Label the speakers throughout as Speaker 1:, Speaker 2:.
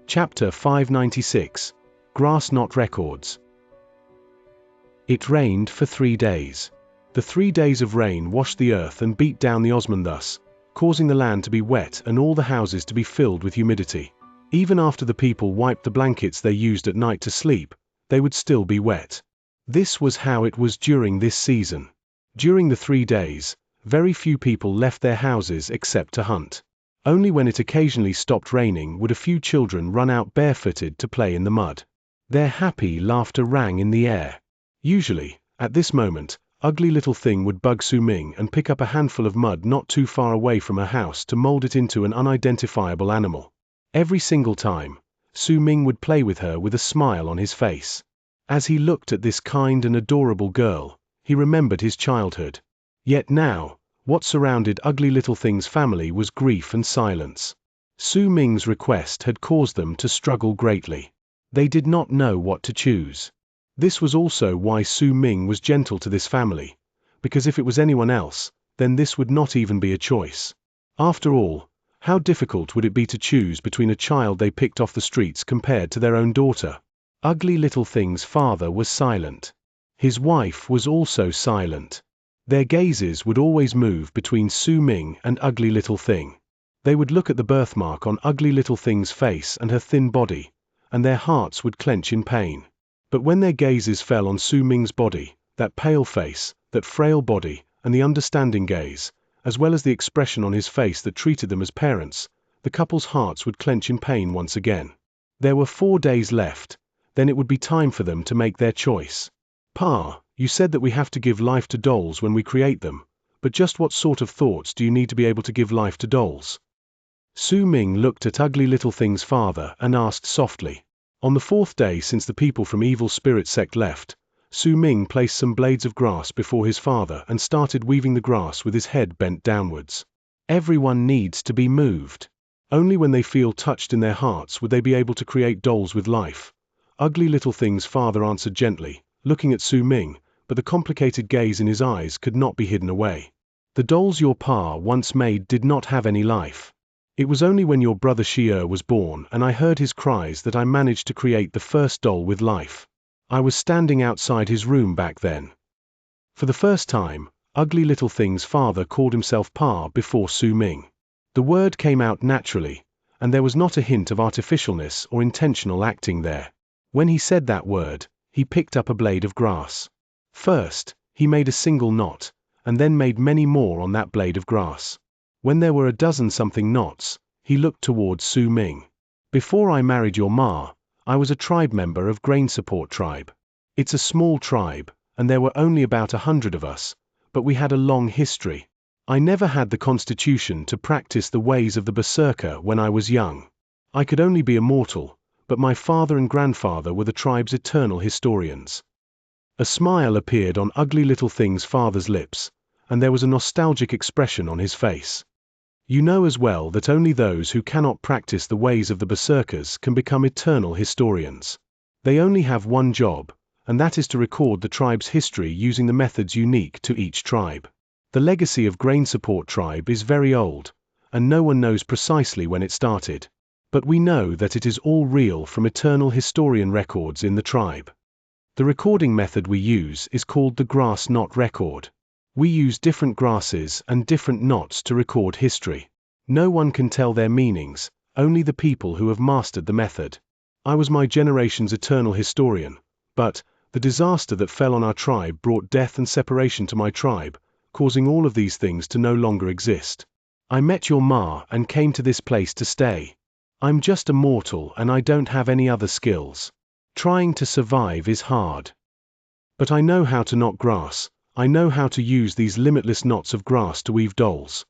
Speaker 1: Chapter 596. Grass Knot Records. It rained for 3 days. The 3 days of rain washed the earth and beat down the Osmandus, causing the land to be wet and all the houses to be filled with humidity. Even after the people wiped the blankets they used at night to sleep, they would still be wet. This was how it was during this season. During the 3 days, very few people left their houses except to hunt. Only when it occasionally stopped raining would a few children run out barefooted to play in the mud. Their happy laughter rang in the air. Usually, at this moment, Ugly Little Thing would bug Su Ming and pick up a handful of mud not too far away from her house to mold it into an unidentifiable animal. Every single time, Su Ming would play with her with a smile on his face. As he looked at this kind and adorable girl, he remembered his childhood. Yet now, what surrounded Ugly Little Thing's family was grief and silence. Su Ming's request had caused them to struggle greatly. They did not know what to choose. This was also why Su Ming was gentle to this family, because if it was anyone else, then this would not even be a choice. After all, how difficult would it be to choose between a child they picked off the streets compared to their own daughter? Ugly Little Thing's father was silent. His wife was also silent. Their gazes would always move between Su Ming and Ugly Little Thing. They would look at the birthmark on Ugly Little Thing's face and her thin body, and their hearts would clench in pain. But when their gazes fell on Su Ming's body, that pale face, that frail body, and the understanding gaze, as well as the expression on his face that treated them as parents, the couple's hearts would clench in pain once again. There were 4 days left, then it would be time for them to make their choice. Pa, you said that we have to give life to dolls when we create them, but just what sort of thoughts do you need to be able to give life to dolls? Su Ming looked at Ugly Little Thing's father and asked softly. On the 4th day since the people from Evil Spirit Sect left, Su Ming placed some blades of grass before his father and started weaving the grass with his head bent downwards. Everyone needs to be moved. Only when they feel touched in their hearts would they be able to create dolls with life. Ugly Little Thing's father answered gently, looking at Su Ming, but the complicated gaze in his eyes could not be hidden away. The dolls your pa once made did not have any life. It was only when your brother Xianxia was born and I heard his cries that I managed to create the first doll with life. I was standing outside his room back then. For the first time, Ugly Little Thing's father called himself Pa before Su Ming. The word came out naturally, and there was not a hint of artificialness or intentional acting there. When he said that word, he picked up a blade of grass. First, he made a single knot, and then made many more on that blade of grass. When there were a dozen-something knots, he looked towards Su Ming. Before I married your ma, I was a tribe member of Grain Support Tribe. It's a small tribe, and there were only about 100 of us, but we had a long history. I never had the constitution to practice the ways of the berserker when I was young. I could only be a mortal, but my father and grandfather were the tribe's eternal historians. A smile appeared on Ugly Little Thing's father's lips, and there was a nostalgic expression on his face. You know as well that only those who cannot practice the ways of the berserkers can become eternal historians. They only have one job, and that is to record the tribe's history using the methods unique to each tribe. The legacy of Grain Support Tribe is very old, and no one knows precisely when it started. But we know that it is all real from eternal historian records in the tribe. The recording method we use is called the grass knot record. We use different grasses and different knots to record history. No one can tell their meanings, only the people who have mastered the method. I was my generation's eternal historian, but the disaster that fell on our tribe brought death and separation to my tribe, causing all of these things to no longer exist. I met your ma and came to this place to stay. I'm just a mortal and I don't have any other skills. Trying to survive is hard. But I know how to knot grass. I know how to use these limitless knots of grass to weave dolls.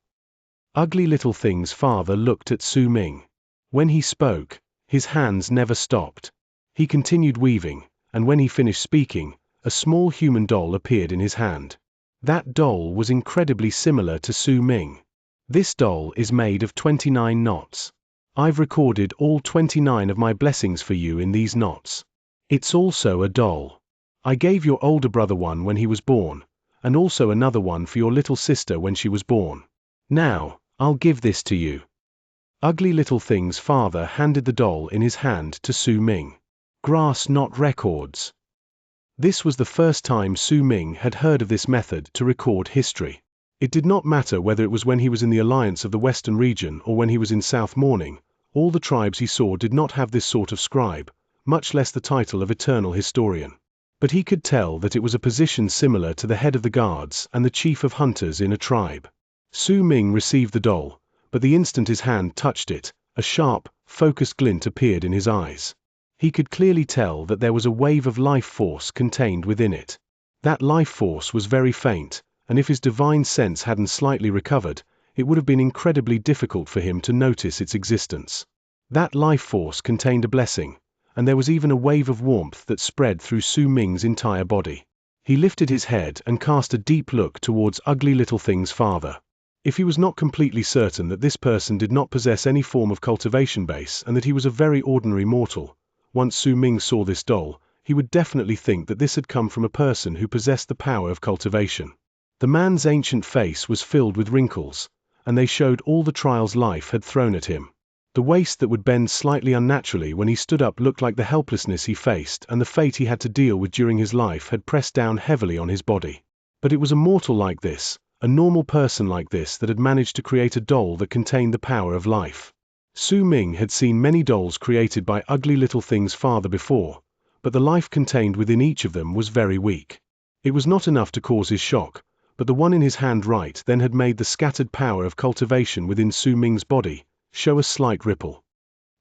Speaker 1: Ugly Little Thing's father looked at Su Ming. When he spoke, his hands never stopped. He continued weaving, and when he finished speaking, a small human doll appeared in his hand. That doll was incredibly similar to Su Ming. This doll is made of 29 knots. I've recorded all 29 of my blessings for you in these knots. It's also a doll. I gave your older brother one when he was born, and also another one for your little sister when she was born. Now, I'll give this to you. Ugly Little Thing's father handed the doll in his hand to Su Ming. Grass knot records. This was the first time Su Ming had heard of this method to record history. It did not matter whether it was when he was in the alliance of the Western region or when he was in South Mourning, all the tribes he saw did not have this sort of scribe, much less the title of eternal historian. But he could tell that it was a position similar to the head of the guards and the chief of hunters in a tribe. Su Ming received the doll, but the instant his hand touched it, a sharp, focused glint appeared in his eyes. He could clearly tell that there was a wave of life force contained within it. That life force was very faint, and if his divine sense hadn't slightly recovered, it would have been incredibly difficult for him to notice its existence. That life force contained a blessing, and there was even a wave of warmth that spread through Su Ming's entire body. He lifted his head and cast a deep look towards Ugly Little Thing's father. If he was not completely certain that this person did not possess any form of cultivation base and that he was a very ordinary mortal, once Su Ming saw this doll, he would definitely think that this had come from a person who possessed the power of cultivation. The man's ancient face was filled with wrinkles, and they showed all the trials life had thrown at him. The waist that would bend slightly unnaturally when he stood up looked like the helplessness he faced and the fate he had to deal with during his life had pressed down heavily on his body. But it was a mortal like this, a normal person like this, that had managed to create a doll that contained the power of life. Su Ming had seen many dolls created by Ugly Little Thing's father before, but the life contained within each of them was very weak. It was not enough to cause his shock, but the one in his hand right then had made the scattered power of cultivation within Su Ming's body show a slight ripple.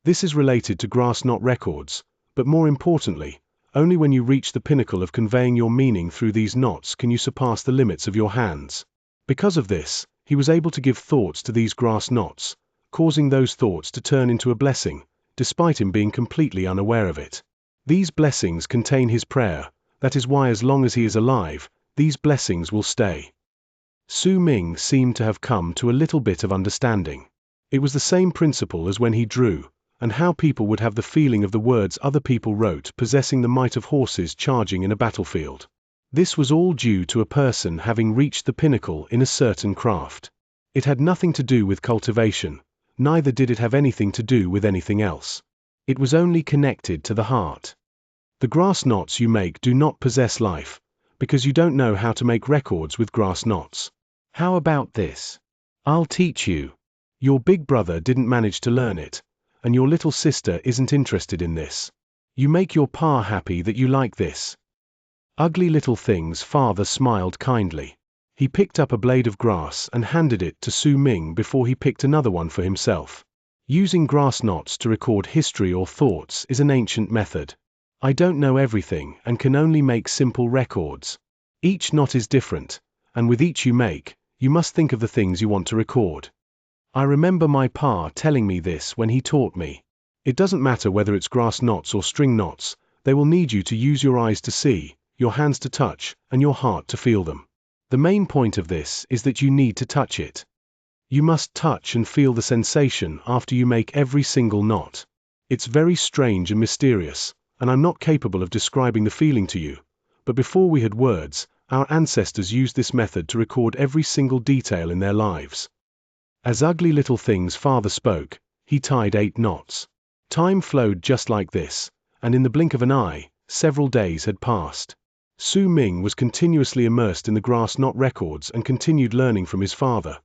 Speaker 1: This is related to grass knot records, but more importantly, only when you reach the pinnacle of conveying your meaning through these knots can you surpass the limits of your hands. Because of this, he was able to give thoughts to these grass knots, causing those thoughts to turn into a blessing, despite him being completely unaware of it. These blessings contain his prayer, that is why as long as he is alive, these blessings will stay. Su Ming seemed to have come to a little bit of understanding. It was the same principle as when he drew, and how people would have the feeling of the words other people wrote possessing the might of horses charging in a battlefield. This was all due to a person having reached the pinnacle in a certain craft. It had nothing to do with cultivation, neither did it have anything to do with anything else. It was only connected to the heart. The grass knots you make do not possess life, because you don't know how to make records with grass knots. How about this? I'll teach you. Your big brother didn't manage to learn it, and your little sister isn't interested in this. You make your pa happy that you like this. Ugly Little Thing's father smiled kindly. He picked up a blade of grass and handed it to Su Ming before he picked another one for himself. Using grass knots to record history or thoughts is an ancient method. I don't know everything and can only make simple records. Each knot is different, and with each you make, you must think of the things you want to record. I remember my pa telling me this when he taught me. It doesn't matter whether it's grass knots or string knots, they will need you to use your eyes to see, your hands to touch, and your heart to feel them. The main point of this is that you need to touch it. You must touch and feel the sensation after you make every single knot. It's very strange and mysterious, and I'm not capable of describing the feeling to you, but before we had words, our ancestors used this method to record every single detail in their lives. As Ugly Little Thing's father spoke, he tied 8 knots. Time flowed just like this, and in the blink of an eye, several days had passed. Su Ming was continuously immersed in the grass knot records and continued learning from his father,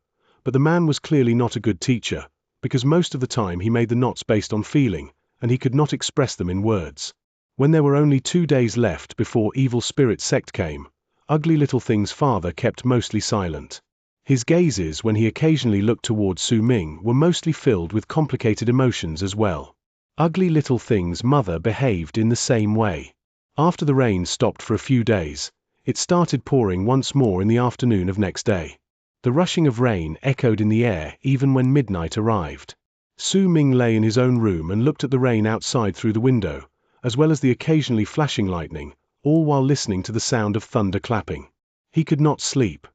Speaker 1: but the man was clearly not a good teacher, because most of the time he made the knots based on feeling, and he could not express them in words. When there were only 2 days left before Evil Spirit Sect came, Ugly Little Thing's father kept mostly silent. His gazes when he occasionally looked towards Su Ming were mostly filled with complicated emotions as well. Ugly Little Thing's mother behaved in the same way. After the rain stopped for a few days, it started pouring once more in the afternoon of next day. The rushing of rain echoed in the air even when midnight arrived. Su Ming lay in his own room and looked at the rain outside through the window, as well as the occasionally flashing lightning, all while listening to the sound of thunder clapping. He could not sleep.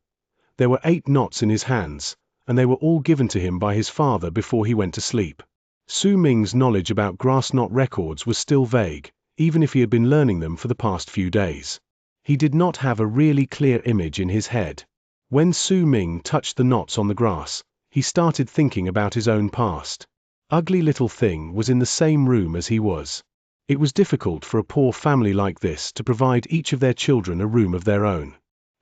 Speaker 1: There were 8 knots in his hands, and they were all given to him by his father before he went to sleep. Su Ming's knowledge about grass knot records was still vague, even if he had been learning them for the past few days. He did not have a really clear image in his head. When Su Ming touched the knots on the grass, he started thinking about his own past. Ugly Little Thing was in the same room as he was. It was difficult for a poor family like this to provide each of their children a room of their own.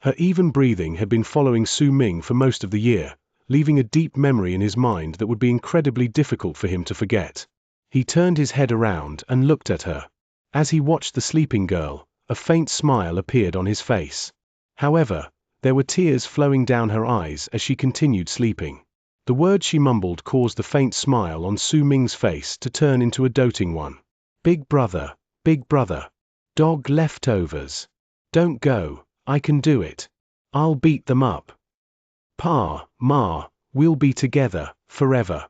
Speaker 1: Her even breathing had been following Su Ming for most of the year, leaving a deep memory in his mind that would be incredibly difficult for him to forget. He turned his head around and looked at her. As he watched the sleeping girl, a faint smile appeared on his face. However, there were tears flowing down her eyes as she continued sleeping. The words she mumbled caused the faint smile on Su Ming's face to turn into a doting one. Big brother, dog leftovers. Don't go, I can do it. I'll beat them up. Pa, Ma, we'll be together, forever.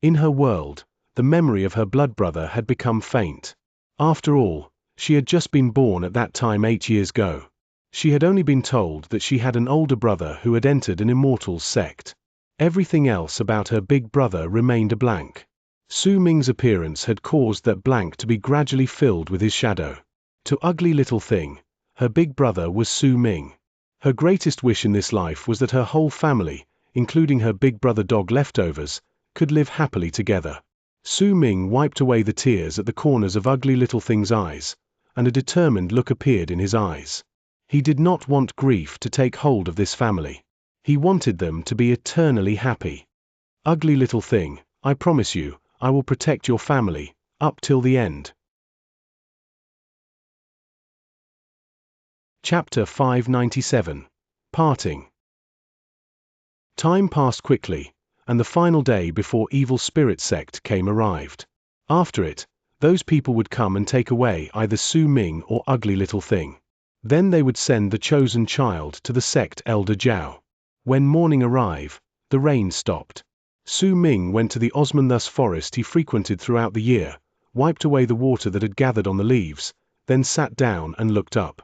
Speaker 1: In her world, the memory of her blood brother had become faint. After all, she had just been born at that time 8 years ago. She had only been told that she had an older brother who had entered an immortals sect. Everything else about her big brother remained a blank. Su Ming's appearance had caused that blank to be gradually filled with his shadow. To Ugly Little Thing, her big brother was Su Ming. Her greatest wish in this life was that her whole family, including her big brother dog leftovers, could live happily together. Su Ming wiped away the tears at the corners of Ugly Little Thing's eyes, and a determined look appeared in his eyes. He did not want grief to take hold of this family. He wanted them to be eternally happy. Ugly Little Thing, I promise you, I will protect your family, up till the end. Chapter 597. Parting. Time passed quickly, and the final day before Evil Spirit Sect arrived. After it, those people would come and take away either Su Ming or Ugly Little Thing. Then they would send the chosen child to the sect Elder Zhao. When morning arrived, the rain stopped. Su Ming went to the Osmanthus forest he frequented throughout the year, wiped away the water that had gathered on the leaves, then sat down and looked up.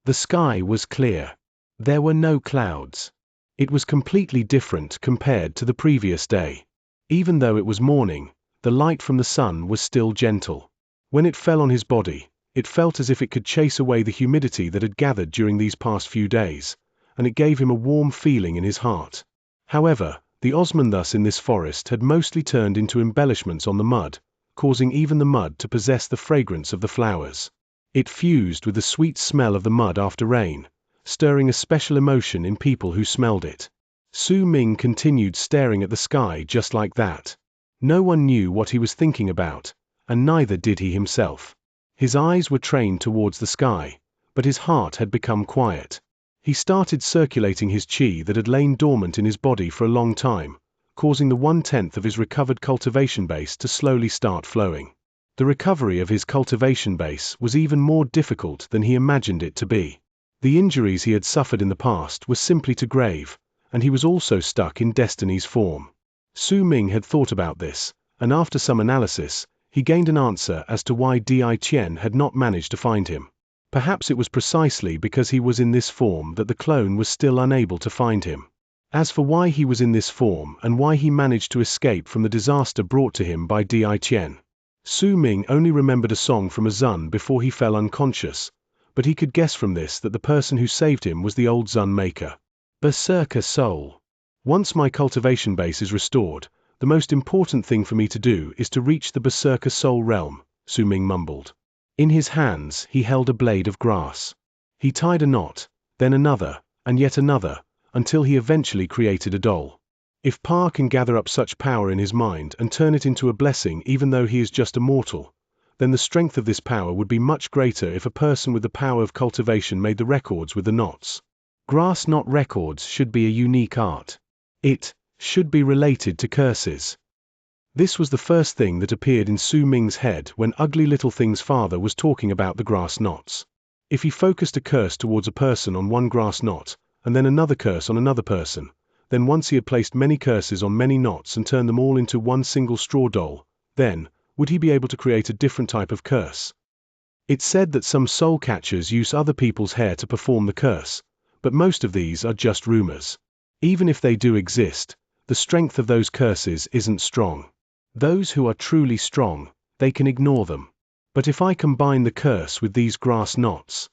Speaker 1: The sky was clear. There were no clouds. It was completely different compared to the previous day. Even though it was morning, the light from the sun was still gentle. When it fell on his body, it felt as if it could chase away the humidity that had gathered during these past few days, and it gave him a warm feeling in his heart. However, the Osmanthus in this forest had mostly turned into embellishments on the mud, causing even the mud to possess the fragrance of the flowers. It fused with the sweet smell of the mud after rain, stirring a special emotion in people who smelled it. Su Ming continued staring at the sky just like that. No one knew what he was thinking about, and neither did he himself. His eyes were trained towards the sky, but his heart had become quiet. He started circulating his qi that had lain dormant in his body for a long time, causing the 1/10 of his recovered cultivation base to slowly start flowing. The recovery of his cultivation base was even more difficult than he imagined it to be. The injuries he had suffered in the past were simply too grave, and he was also stuck in Destiny's form. Su Ming had thought about this, and after some analysis, he gained an answer as to why Di Qian had not managed to find him. Perhaps it was precisely because he was in this form that the clone was still unable to find him. As for why he was in this form and why he managed to escape from the disaster brought to him by Di Qian, Su Ming only remembered a song from a Zun before he fell unconscious, but he could guess from this that the person who saved him was the old Zun maker. Berserker Soul. Once my cultivation base is restored, the most important thing for me to do is to reach the Berserker Soul realm, Su Ming mumbled. In his hands he held a blade of grass. He tied a knot, then another, and yet another, until he eventually created a doll. If Pa can gather up such power in his mind and turn it into a blessing even though he is just a mortal, then the strength of this power would be much greater if a person with the power of cultivation made the records with the knots. Grass knot records should be a unique art. It should be related to curses. This was the first thing that appeared in Su Ming's head when Ugly Little Thing's father was talking about the grass knots. If he focused a curse towards a person on one grass knot, and then another curse on another person, then once he had placed many curses on many knots and turned them all into one single straw doll, then, would he be able to create a different type of curse? It's said that some soul catchers use other people's hair to perform the curse, but most of these are just rumors. Even if they do exist, the strength of those curses isn't strong. Those who are truly strong, they can ignore them. But if I combine the curse with these grass knots...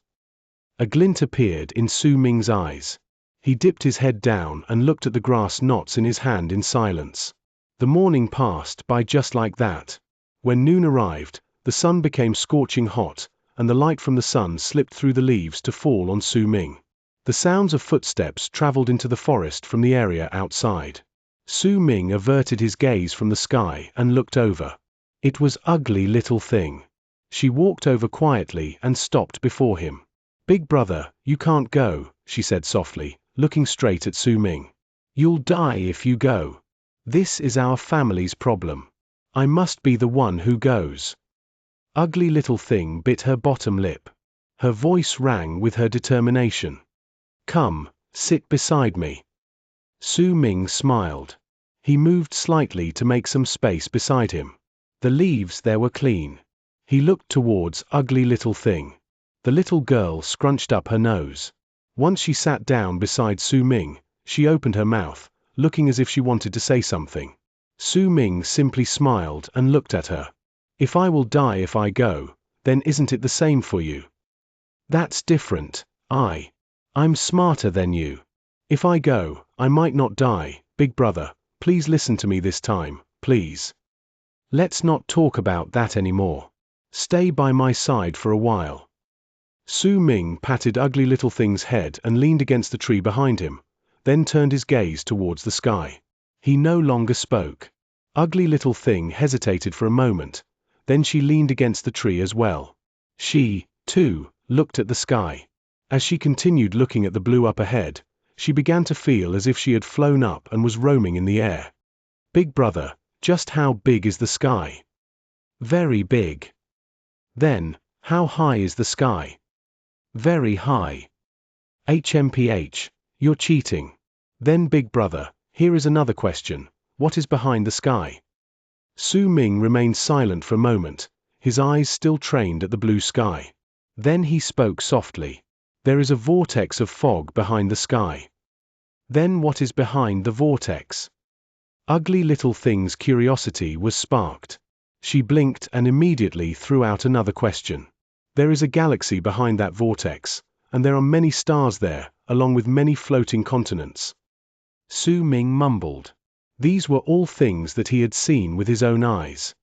Speaker 1: A glint appeared in Su Ming's eyes. He dipped his head down and looked at the grass knots in his hand in silence. The morning passed by just like that. When noon arrived, the sun became scorching hot, and the light from the sun slipped through the leaves to fall on Su Ming. The sounds of footsteps traveled into the forest from the area outside. Su Ming averted his gaze from the sky and looked over. It was Ugly Little Thing. She walked over quietly and stopped before him. "Big brother, you can't go," she said softly, looking straight at Su Ming. "You'll die if you go. This is our family's problem. I must be the one who goes." Ugly Little Thing bit her bottom lip. Her voice rang with her determination. "Come, sit beside me." Su Ming smiled. He moved slightly to make some space beside him. The leaves there were clean. He looked towards Ugly Little Thing. The little girl scrunched up her nose. Once she sat down beside Su Ming, she opened her mouth, looking as if she wanted to say something. Su Ming simply smiled and looked at her. "If I will die if I go, then isn't it the same for you?" "That's different. I'm smarter than you. If I go, I might not die. Big brother, please listen to me this time, please. Let's not talk about that anymore. Stay by my side for a while." Su Ming patted Ugly Little Thing's head and leaned against the tree behind him, then turned his gaze towards the sky. He no longer spoke. Ugly Little Thing hesitated for a moment, then she leaned against the tree as well. She, too, looked at the sky. As she continued looking at the blue up ahead, she began to feel as if she had flown up and was roaming in the air. "Big brother, just how big is the sky?" "Very big." "Then, how high is the sky?" "Very high." "HMPH, you're cheating." "Then big brother, here is another question. What is behind the sky?" Su Ming remained silent for a moment, his eyes still trained at the blue sky. Then he spoke softly. "There is a vortex of fog behind the sky." "Then what is behind the vortex?" Ugly Little Thing's curiosity was sparked. She blinked and immediately threw out another question. "There is a galaxy behind that vortex, and there are many stars there, along with many floating continents." Su Ming mumbled. These were all things that he had seen with his own eyes.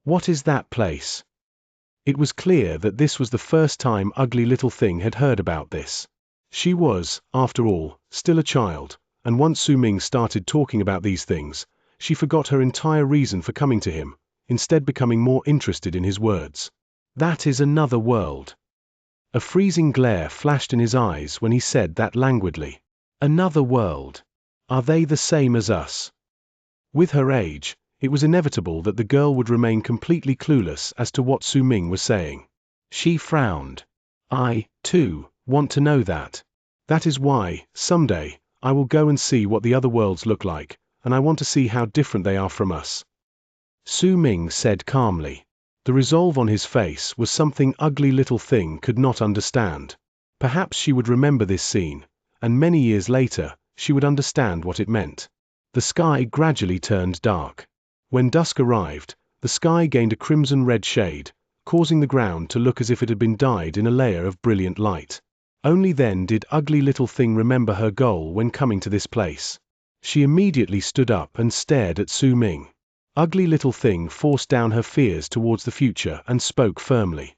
Speaker 1: "What is that place?" It was clear that this was the first time Ugly Little Thing had heard about this. She was, after all, still a child, and once Su Ming started talking about these things, she forgot her entire reason for coming to him, instead becoming more interested in his words. "That is another world." A freezing glare flashed in his eyes when he said that languidly. "Another world. Are they the same as us?" With her age, it was inevitable that the girl would remain completely clueless as to what Su Ming was saying. She frowned. "I, too, want to know that. That is why, someday, I will go and see what the other worlds look like, and I want to see how different they are from us." Su Ming said calmly. The resolve on his face was something Ugly Little Thing could not understand. Perhaps she would remember this scene, and many years later, she would understand what it meant. The sky gradually turned dark. When dusk arrived, the sky gained a crimson-red shade, causing the ground to look as if it had been dyed in a layer of brilliant light. Only then did Ugly Little Thing remember her goal when coming to this place. She immediately stood up and stared at Su Ming. Ugly Little Thing forced down her fears towards the future and spoke firmly.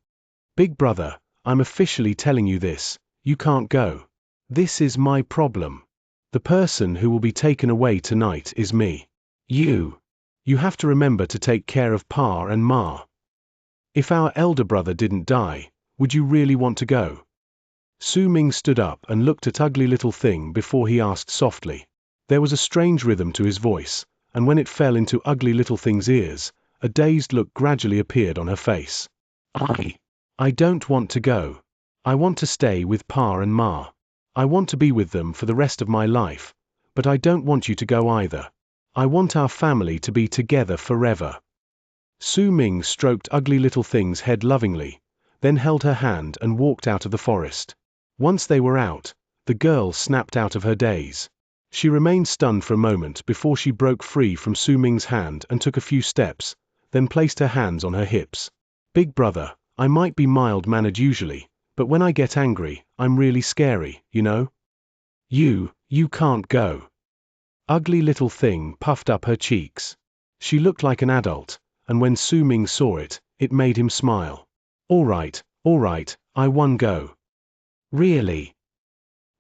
Speaker 1: "Big brother, I'm officially telling you this, you can't go. This is my problem. The person who will be taken away tonight is me. You have to remember to take care of Pa and Ma. If our elder brother didn't die, would you really want to go?" Su Ming stood up and looked at Ugly Little Thing before he asked softly. There was a strange rhythm to his voice, and when it fell into Ugly Little Thing's ears, a dazed look gradually appeared on her face. I don't want to go. I want to stay with Pa and Ma. I want to be with them for the rest of my life, but I don't want you to go either. I want our family to be together forever." Su Ming stroked Ugly Little Thing's head lovingly, then held her hand and walked out of the forest. Once they were out, the girl snapped out of her daze. She remained stunned for a moment before she broke free from Su Ming's hand and took a few steps, then placed her hands on her hips. "Big brother, I might be mild-mannered usually, but when I get angry, I'm really scary, you know? You can't go." Ugly Little Thing puffed up her cheeks. She looked like an adult, and when Su Ming saw it, it made him smile. All right, I won go. Really?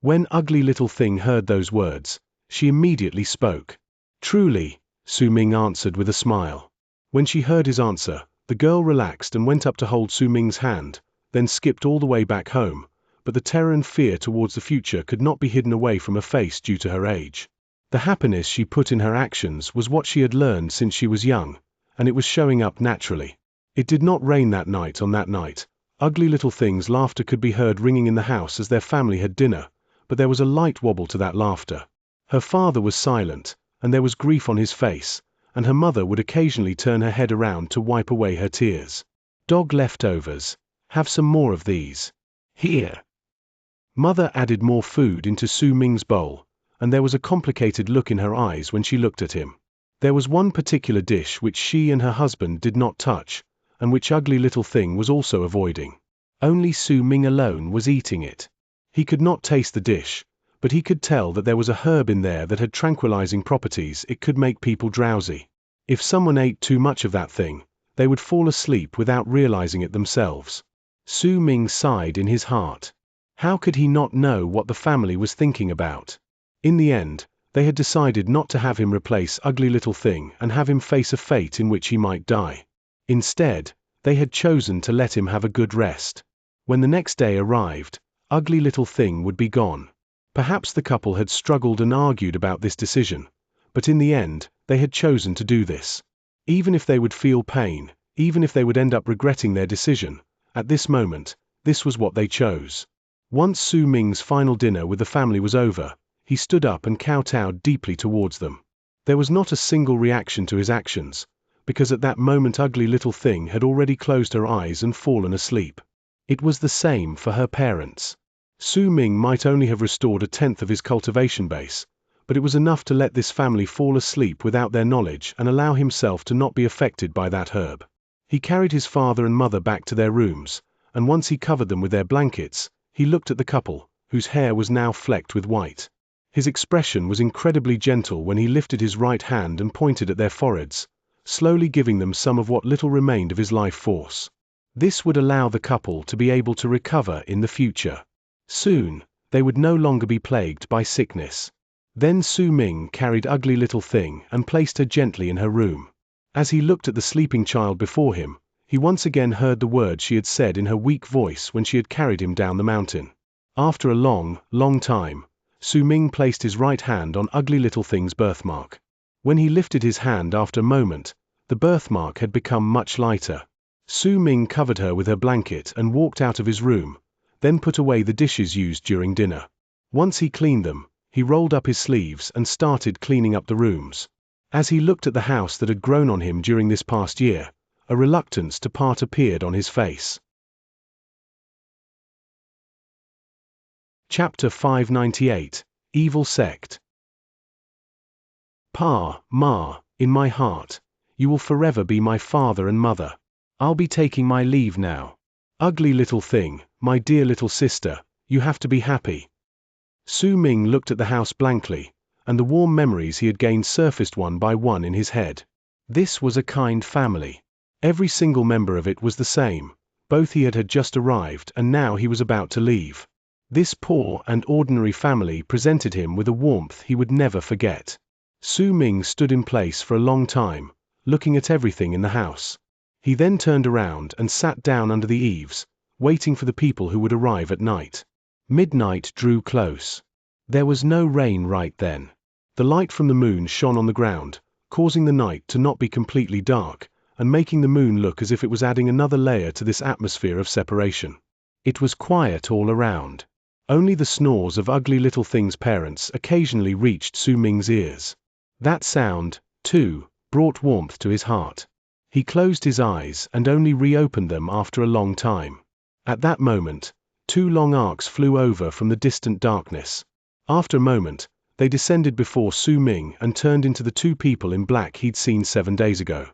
Speaker 1: When Ugly Little Thing heard those words, she immediately spoke. Truly, Su Ming answered with a smile. When she heard his answer, the girl relaxed and went up to hold Su Ming's hand, then skipped all the way back home, but the terror and fear towards the future could not be hidden away from her face due to her age. The happiness she put in her actions was what she had learned since she was young, and it was showing up naturally. It did not rain that night. On that night, Ugly Little Thing's laughter could be heard ringing in the house as their family had dinner, but there was a light wobble to that laughter. Her father was silent, and there was grief on his face, and her mother would occasionally turn her head around to wipe away her tears. Dog leftovers. Have some more of these. Here. Mother added more food into Su Ming's bowl, and there was a complicated look in her eyes when she looked at him. There was one particular dish which she and her husband did not touch, and which Ugly Little Thing was also avoiding. Only Su Ming alone was eating it. He could not taste the dish, but he could tell that there was a herb in there that had tranquilizing properties. It could make people drowsy. If someone ate too much of that thing, they would fall asleep without realizing it themselves. Su Ming sighed in his heart. How could he not know what the family was thinking about? In the end, they had decided not to have him replace Ugly Little Thing and have him face a fate in which he might die. Instead, they had chosen to let him have a good rest. When the next day arrived, Ugly Little Thing would be gone. Perhaps the couple had struggled and argued about this decision, but in the end, they had chosen to do this. Even if they would feel pain, even if they would end up regretting their decision, at this moment, this was what they chose. Once Su Ming's final dinner with the family was over, he stood up and kowtowed deeply towards them. There was not a single reaction to his actions, because at that moment Ugly Little Thing had already closed her eyes and fallen asleep. It was the same for her parents. Su Ming might only have restored 1/10 of his cultivation base, but it was enough to let this family fall asleep without their knowledge and allow himself to not be affected by that herb. He carried his father and mother back to their rooms, and once he covered them with their blankets, he looked at the couple, whose hair was now flecked with white. His expression was incredibly gentle when he lifted his right hand and pointed at their foreheads, slowly giving them some of what little remained of his life force. This would allow the couple to be able to recover in the future. Soon, they would no longer be plagued by sickness. Then Su Ming carried Ugly Little Thing and placed her gently in her room. As he looked at the sleeping child before him, he once again heard the words she had said in her weak voice when she had carried him down the mountain. After a long, long time, Su Ming placed his right hand on Ugly Little Thing's birthmark. When he lifted his hand after a moment, the birthmark had become much lighter. Su Ming covered her with her blanket and walked out of his room, then put away the dishes used during dinner. Once he cleaned them, he rolled up his sleeves and started cleaning up the rooms. As he looked at the house that had grown on him during this past year, a reluctance to part appeared on his face. Chapter 598, Evil Sect. Pa, Ma, in my heart, you will forever be my father and mother. I'll be taking my leave now. Ugly Little Thing, my dear little sister, you have to be happy. Su Ming looked at the house blankly, and the warm memories he had gained surfaced one by one in his head. This was a kind family. Every single member of it was the same. Both he had just arrived and now he was about to leave. This poor and ordinary family presented him with a warmth he would never forget. Su Ming stood in place for a long time, looking at everything in the house. He then turned around and sat down under the eaves, waiting for the people who would arrive at night. Midnight drew close. There was no rain right then. The light from the moon shone on the ground, causing the night to not be completely dark, and making the moon look as if it was adding another layer to this atmosphere of separation. It was quiet all around. Only the snores of Ugly Little Thing's parents occasionally reached Su Ming's ears. That sound, too, brought warmth to his heart. He closed his eyes and only reopened them after a long time. At that moment, 2 long arcs flew over from the distant darkness. After a moment, they descended before Su Ming and turned into the 2 people in black he'd seen 7 days ago.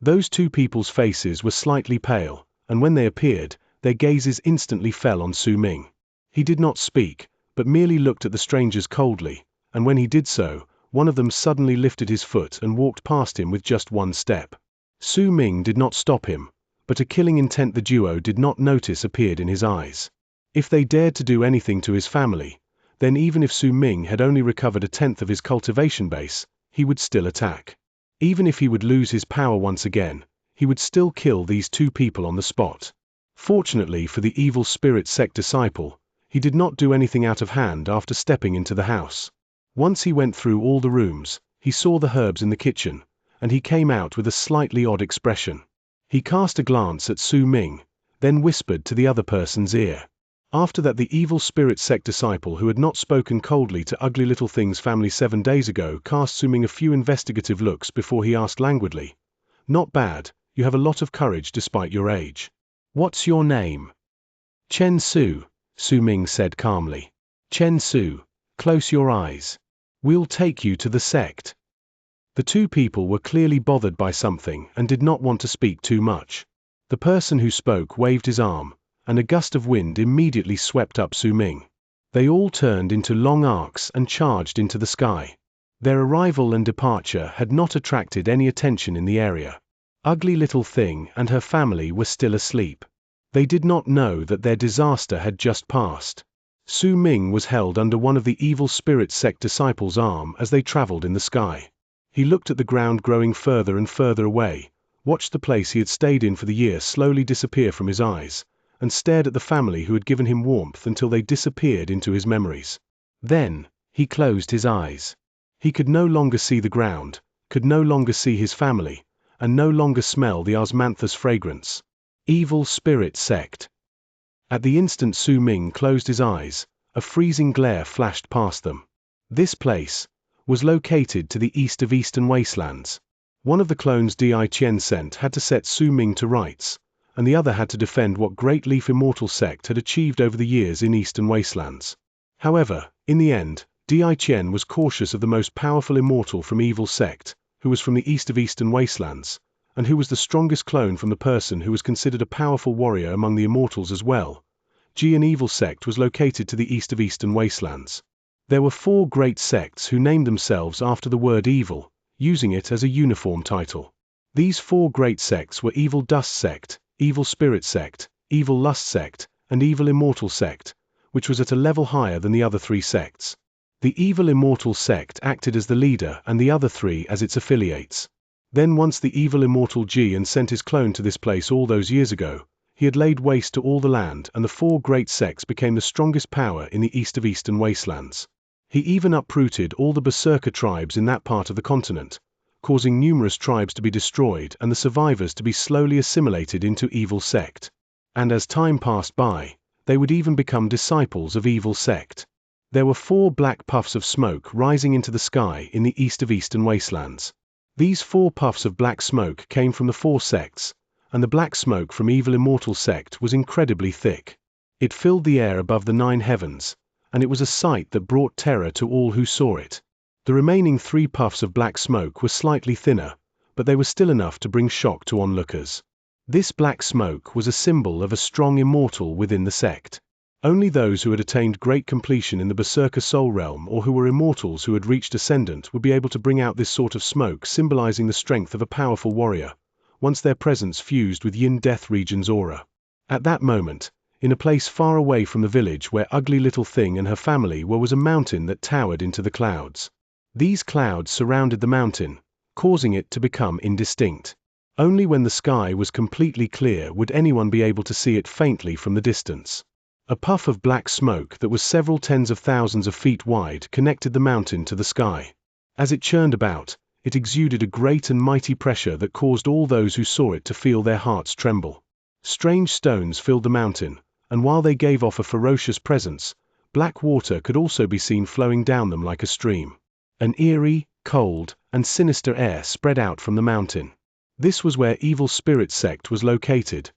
Speaker 1: Those 2 people's faces were slightly pale, and when they appeared, their gazes instantly fell on Su Ming. He did not speak, but merely looked at the strangers coldly, and when he did so, one of them suddenly lifted his foot and walked past him with just one step. Su Ming did not stop him, but a killing intent the duo did not notice appeared in his eyes. If they dared to do anything to his family, then even if Su Ming had only recovered 1/10 of his cultivation base, he would still attack. Even if he would lose his power once again, he would still kill these two people on the spot. Fortunately for the evil spirit sect disciple, he did not do anything out of hand after stepping into the house. Once he went through all the rooms, he saw the herbs in the kitchen, and he came out with a slightly odd expression. He cast a glance at Su Ming, then whispered to the other person's ear. After that, the evil spirit sect disciple who had not spoken coldly to Ugly Little Thing's family 7 days ago cast Su Ming a few investigative looks before he asked languidly, "Not bad, you have a lot of courage despite your age. What's your name?" "Chen Su," Su Ming said calmly. "Chen Su, close your eyes. We'll take you to the sect." The two people were clearly bothered by something and did not want to speak too much. The person who spoke waved his arm, and a gust of wind immediately swept up Su Ming. They all turned into long arcs and charged into the sky. Their arrival and departure had not attracted any attention in the area. Ugly Little Thing and her family were still asleep. They did not know that their disaster had just passed. Su Ming was held under one of the evil spirit sect disciples' arm as they traveled in the sky. He looked at the ground growing further and further away, watched the place he had stayed in for the year slowly disappear from his eyes, and stared at the family who had given him warmth until they disappeared into his memories. Then, he closed his eyes. He could no longer see the ground, could no longer see his family, and no longer smell the osmanthus fragrance. Evil spirit sect. At the instant Su Ming closed his eyes, a freezing glare flashed past them. This place was located to the east of Eastern Wastelands. One of the clones Di Qian sent had to set Su Ming to rights, and the other had to defend what Great Leaf Immortal Sect had achieved over the years in Eastern Wastelands. However, in the end, Di Qian was cautious of the most powerful immortal from Evil Sect, who was from the east of Eastern Wastelands, and who was the strongest clone from the person who was considered a powerful warrior among the immortals as well. Jian Evil Sect was located to the east of Eastern Wastelands. There were 4 great sects who named themselves after the word evil, using it as a uniform title. These 4 great sects were Evil Dust Sect, Evil Spirit Sect, Evil Lust Sect, and Evil Immortal Sect, which was at a level higher than the other 3 sects. The Evil Immortal Sect acted as the leader and the other 3 as its affiliates. Then once the Evil Immortal Jian sent his clone to this place all those years ago, he had laid waste to all the land and the 4 great sects became the strongest power in the east of Eastern Wastelands. He even uprooted all the berserker tribes in that part of the continent, causing numerous tribes to be destroyed and the survivors to be slowly assimilated into Evil Sect. And as time passed by, they would even become disciples of Evil Sect. There were 4 black puffs of smoke rising into the sky in the east of Eastern Wastelands. These 4 puffs of black smoke came from the 4 sects, and the black smoke from Evil Immortal Sect was incredibly thick. It filled the air above the 9 heavens, and it was a sight that brought terror to all who saw it. The remaining 3 puffs of black smoke were slightly thinner, but they were still enough to bring shock to onlookers. This black smoke was a symbol of a strong immortal within the sect. Only those who had attained great completion in the Berserker Soul Realm or who were immortals who had reached Ascendant would be able to bring out this sort of smoke, symbolizing the strength of a powerful warrior, once their presence fused with Yin Death Region's aura. At that moment, in a place far away from the village where Ugly Little Thing and her family were, was a mountain that towered into the clouds. These clouds surrounded the mountain, causing it to become indistinct. Only when the sky was completely clear would anyone be able to see it faintly from the distance. A puff of black smoke that was several tens of thousands of feet wide connected the mountain to the sky. As it churned about, it exuded a great and mighty pressure that caused all those who saw it to feel their hearts tremble. Strange stones filled the mountain, and while they gave off a ferocious presence, black water could also be seen flowing down them like a stream. An eerie, cold, and sinister air spread out from the mountain. This was where Evil Spirit Sect was located.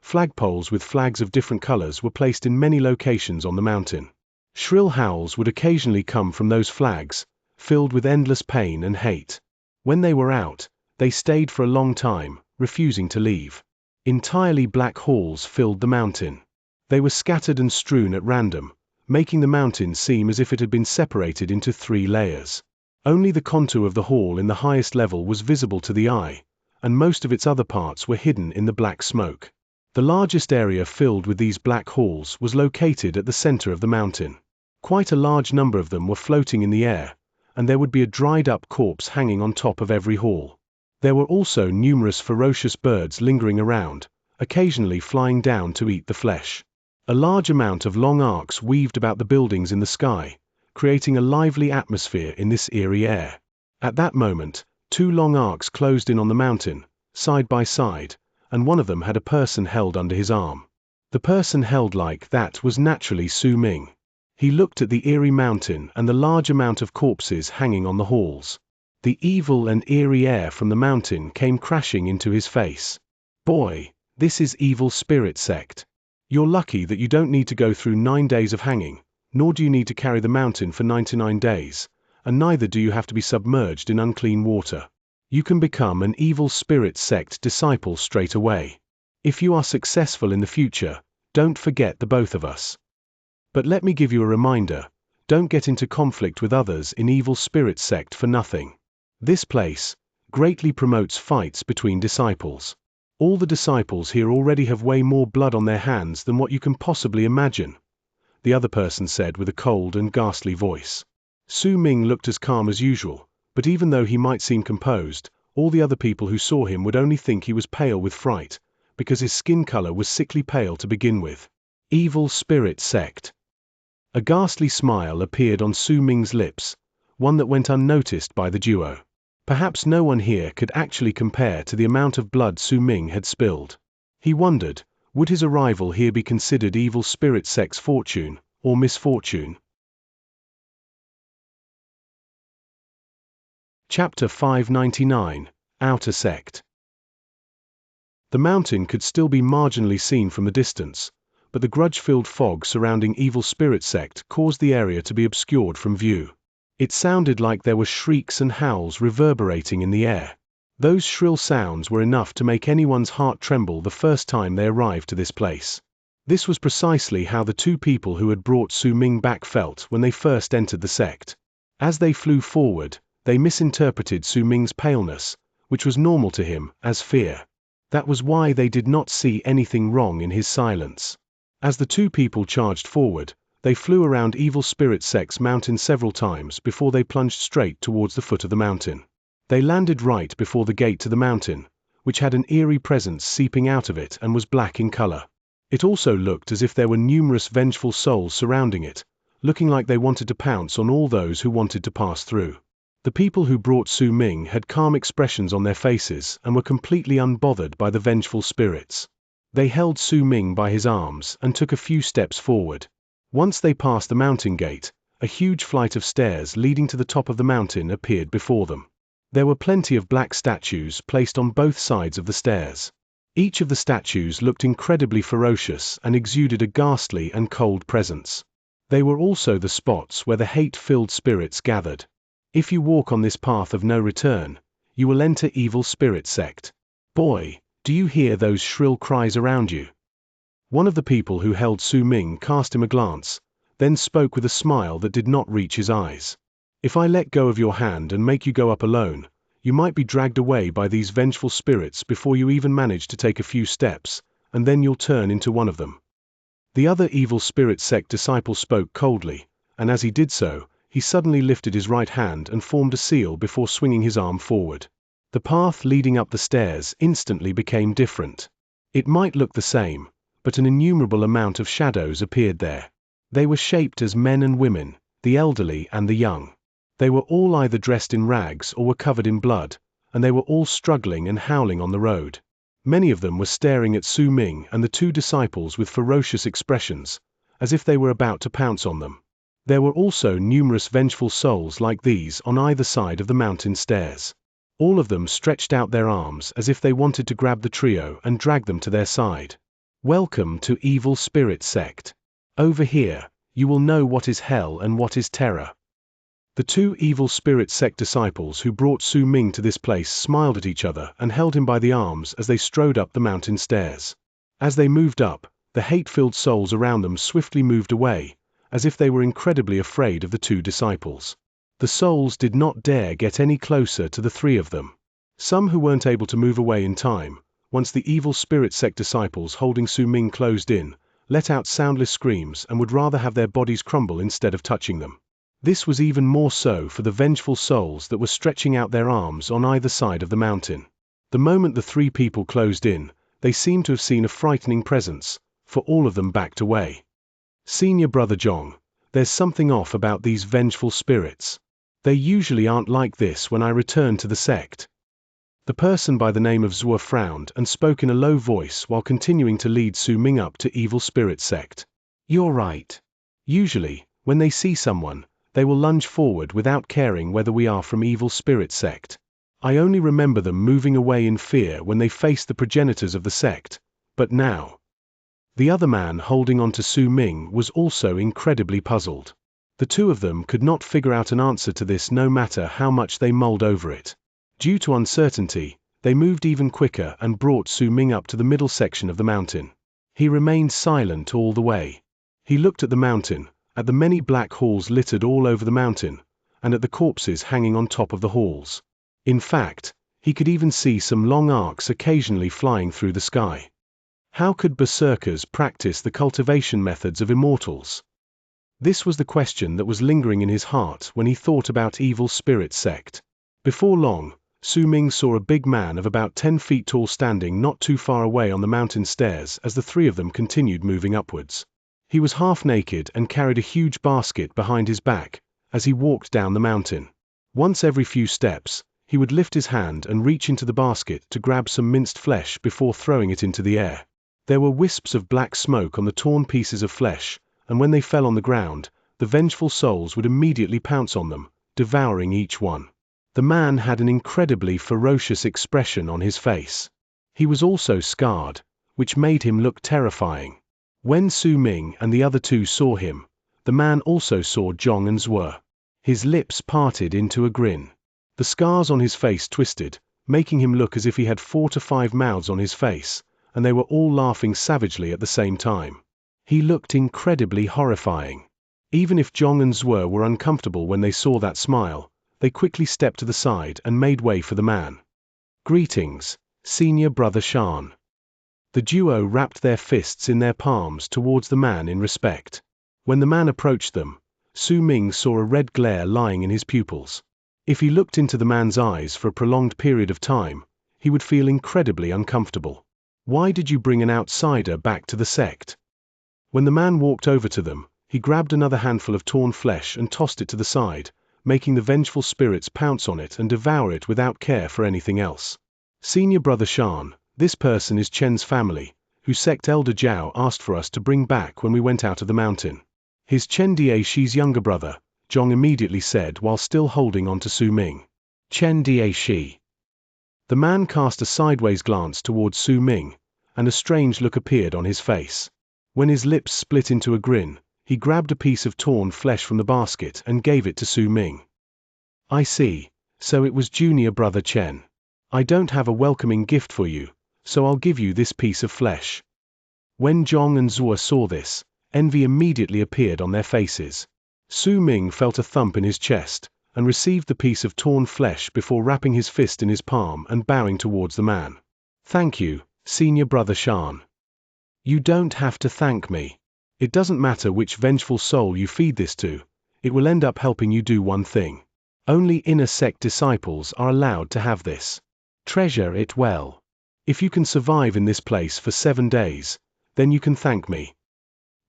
Speaker 1: Flagpoles with flags of different colors were placed in many locations on the mountain. Shrill howls would occasionally come from those flags, filled with endless pain and hate. When they were out, they stayed for a long time, refusing to leave. Entirely black halls filled the mountain. They were scattered and strewn at random, making the mountain seem as if it had been separated into 3 layers. Only the contour of the hall in the highest level was visible to the eye, and most of its other parts were hidden in the black smoke. The largest area filled with these black halls was located at the center of the mountain. Quite a large number of them were floating in the air, and there would be a dried-up corpse hanging on top of every hall. There were also numerous ferocious birds lingering around, occasionally flying down to eat the flesh. A large amount of long arcs weaved about the buildings in the sky, creating a lively atmosphere in this eerie air. At that moment, 2 long arcs closed in on the mountain, side by side, and one of them had a person held under his arm. The person held like that was naturally Su Ming. He looked at the eerie mountain and the large amount of corpses hanging on the halls. The evil and eerie air from the mountain came crashing into his face. Boy, this is evil spirit sect. You're lucky that you don't need to go through 9 days of hanging, nor do you need to carry the mountain for 99 days, and neither do you have to be submerged in unclean water. You can become an evil spirit sect disciple straight away. If you are successful in the future, don't forget the both of us. But let me give you a reminder, don't get into conflict with others in evil spirit sect for nothing. This place greatly promotes fights between disciples. All the disciples here already have way more blood on their hands than what you can possibly imagine, the other person said with a cold and ghastly voice. Su Ming looked as calm as usual, but even though he might seem composed, all the other people who saw him would only think he was pale with fright, because his skin color was sickly pale to begin with. Evil spirit sect. A ghastly smile appeared on Su Ming's lips, one that went unnoticed by the duo. Perhaps no one here could actually compare to the amount of blood Su Ming had spilled. He wondered, would his arrival here be considered evil spirit sect's fortune, or misfortune? Chapter 599, Outer Sect. The mountain could still be marginally seen from a distance, but the grudge-filled fog surrounding evil spirit sect caused the area to be obscured from view. It sounded like there were shrieks and howls reverberating in the air. Those shrill sounds were enough to make anyone's heart tremble the first time they arrived to this place. This was precisely how the 2 people who had brought Su Ming back felt when they first entered the sect. As they flew forward, they misinterpreted Su Ming's paleness, which was normal to him, as fear. That was why they did not see anything wrong in his silence. As the 2 people charged forward, they flew around evil spirit sect's mountain several times before they plunged straight towards the foot of the mountain. They landed right before the gate to the mountain, which had an eerie presence seeping out of it and was black in color. It also looked as if there were numerous vengeful souls surrounding it, looking like they wanted to pounce on all those who wanted to pass through. The people who brought Su Ming had calm expressions on their faces and were completely unbothered by the vengeful spirits. They held Su Ming by his arms and took a few steps forward. Once they passed the mountain gate, a huge flight of stairs leading to the top of the mountain appeared before them. There were plenty of black statues placed on both sides of the stairs. Each of the statues looked incredibly ferocious and exuded a ghastly and cold presence. They were also the spots where the hate-filled spirits gathered. If you walk on this path of no return, you will enter evil spirit sect. Boy, do you hear those shrill cries around you? One of the people who held Su Ming cast him a glance, then spoke with a smile that did not reach his eyes. If I let go of your hand and make you go up alone, you might be dragged away by these vengeful spirits before you even manage to take a few steps, and then you'll turn into one of them. The other evil spirit sect disciple spoke coldly, and as he did so, he suddenly lifted his right hand and formed a seal before swinging his arm forward. The path leading up the stairs instantly became different. It might look the same, but an innumerable amount of shadows appeared there. They were shaped as men and women, the elderly and the young. They were all either dressed in rags or were covered in blood, and they were all struggling and howling on the road. Many of them were staring at Su Ming and the 2 disciples with ferocious expressions, as if they were about to pounce on them. There were also numerous vengeful souls like these on either side of the mountain stairs. All of them stretched out their arms as if they wanted to grab the trio and drag them to their side. Welcome to Evil Spirit Sect. Over here, you will know what is hell and what is terror. The 2 evil spirit sect disciples who brought Su Ming to this place smiled at each other and held him by the arms as they strode up the mountain stairs. As they moved up, the hate-filled souls around them swiftly moved away, as if they were incredibly afraid of the 2 disciples. The souls did not dare get any closer to the three of them. Some who weren't able to move away in time, once the evil spirit sect disciples holding Su Ming closed in, let out soundless screams and would rather have their bodies crumble instead of touching them. This was even more so for the vengeful souls that were stretching out their arms on either side of the mountain. The moment the three people closed in, they seemed to have seen a frightening presence, for all of them backed away. Senior Brother Zhong, there's something off about these vengeful spirits. They usually aren't like this when I return to the sect. The person by the name of Zhuo frowned and spoke in a low voice while continuing to lead Su Ming up to evil spirit sect. You're right. Usually, when they see someone, they will lunge forward without caring whether we are from evil spirit sect. I only remember them moving away in fear when they faced the progenitors of the sect, but now. The other man holding on to Su Ming was also incredibly puzzled. The two of them could not figure out an answer to this no matter how much they mulled over it. Due to uncertainty, they moved even quicker and brought Su Ming up to the middle section of the mountain. He remained silent all the way. He looked at the mountain, at the many black halls littered all over the mountain, and at the corpses hanging on top of the halls. In fact, he could even see some long arcs occasionally flying through the sky. How could berserkers practice the cultivation methods of immortals? This was the question that was lingering in his heart when he thought about evil spirit sect. Before long, Su Ming saw a big man of about 10 feet tall standing not too far away on the mountain stairs as the three of them continued moving upwards. He was half naked and carried a huge basket behind his back as he walked down the mountain. Once every few steps, he would lift his hand and reach into the basket to grab some minced flesh before throwing it into the air. There were wisps of black smoke on the torn pieces of flesh, and when they fell on the ground, the vengeful souls would immediately pounce on them, devouring each one. The man had an incredibly ferocious expression on his face. He was also scarred, which made him look terrifying. When Su Ming and the other two saw him, the man also saw Zhong and Zhuo. His lips parted into a grin. The scars on his face twisted, making him look as if he had 4 to 5 mouths on his face, and they were all laughing savagely at the same time. He looked incredibly horrifying. Even if Zhong and Zhuo were uncomfortable when they saw that smile, they quickly stepped to the side and made way for the man. Greetings, Senior Brother Shan. The duo wrapped their fists in their palms towards the man in respect. When the man approached them, Su Ming saw a red glare lying in his pupils. If he looked into the man's eyes for a prolonged period of time, he would feel incredibly uncomfortable. Why did you bring an outsider back to the sect? When the man walked over to them, he grabbed another handful of torn flesh and tossed it to the side, making the vengeful spirits pounce on it and devour it without care for anything else. Senior Brother Shan, this person is Chen's family, whose sect Elder Zhao asked for us to bring back when we went out of the mountain. His Chen Daishi's younger brother, Zhong immediately said while still holding on to Su Ming. Chen Daishi. The man cast a sideways glance towards Su Ming, and a strange look appeared on his face. When his lips split into a grin, he grabbed a piece of torn flesh from the basket and gave it to Su Ming. I see, so it was Junior Brother Chen. I don't have a welcoming gift for you, so I'll give you this piece of flesh. When Zhong and Zhuo saw this, envy immediately appeared on their faces. Su Ming felt a thump in his chest, and received the piece of torn flesh before wrapping his fist in his palm and bowing towards the man. Thank you, Senior Brother Shan. You don't have to thank me. It doesn't matter which vengeful soul you feed this to, it will end up helping you do one thing. Only inner sect disciples are allowed to have this. Treasure it well. If you can survive in this place for 7 days, then you can thank me.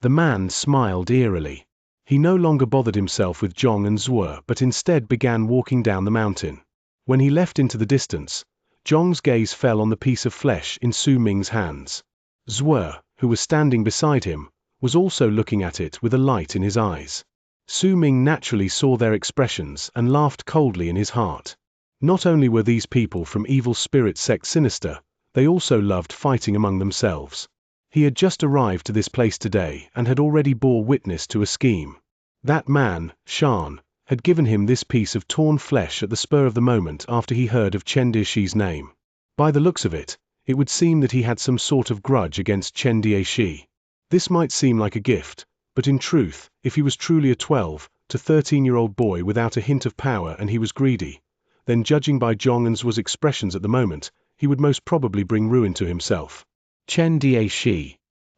Speaker 1: The man smiled eerily. He no longer bothered himself with Zhong and Zhuo but instead began walking down the mountain. When he left into the distance, Zhong's gaze fell on the piece of flesh in Su Ming's hands. Zhuo, who was standing beside him, was also looking at it with a light in his eyes. Su Ming naturally saw their expressions and laughed coldly in his heart. Not only were these people from evil spirit sect sinister, they also loved fighting among themselves. He had just arrived to this place today and had already bore witness to a scheme. That man, Shan, had given him this piece of torn flesh at the spur of the moment after he heard of Chen Daishi's name. By the looks of it, it would seem that he had some sort of grudge against Chen Daishi. This might seem like a gift, but in truth, if he was truly a 12, to 13-year-old boy without a hint of power, and he was greedy, then judging by Zhong and Zuo's expressions at the moment, he would most probably bring ruin to himself. Chen Dia.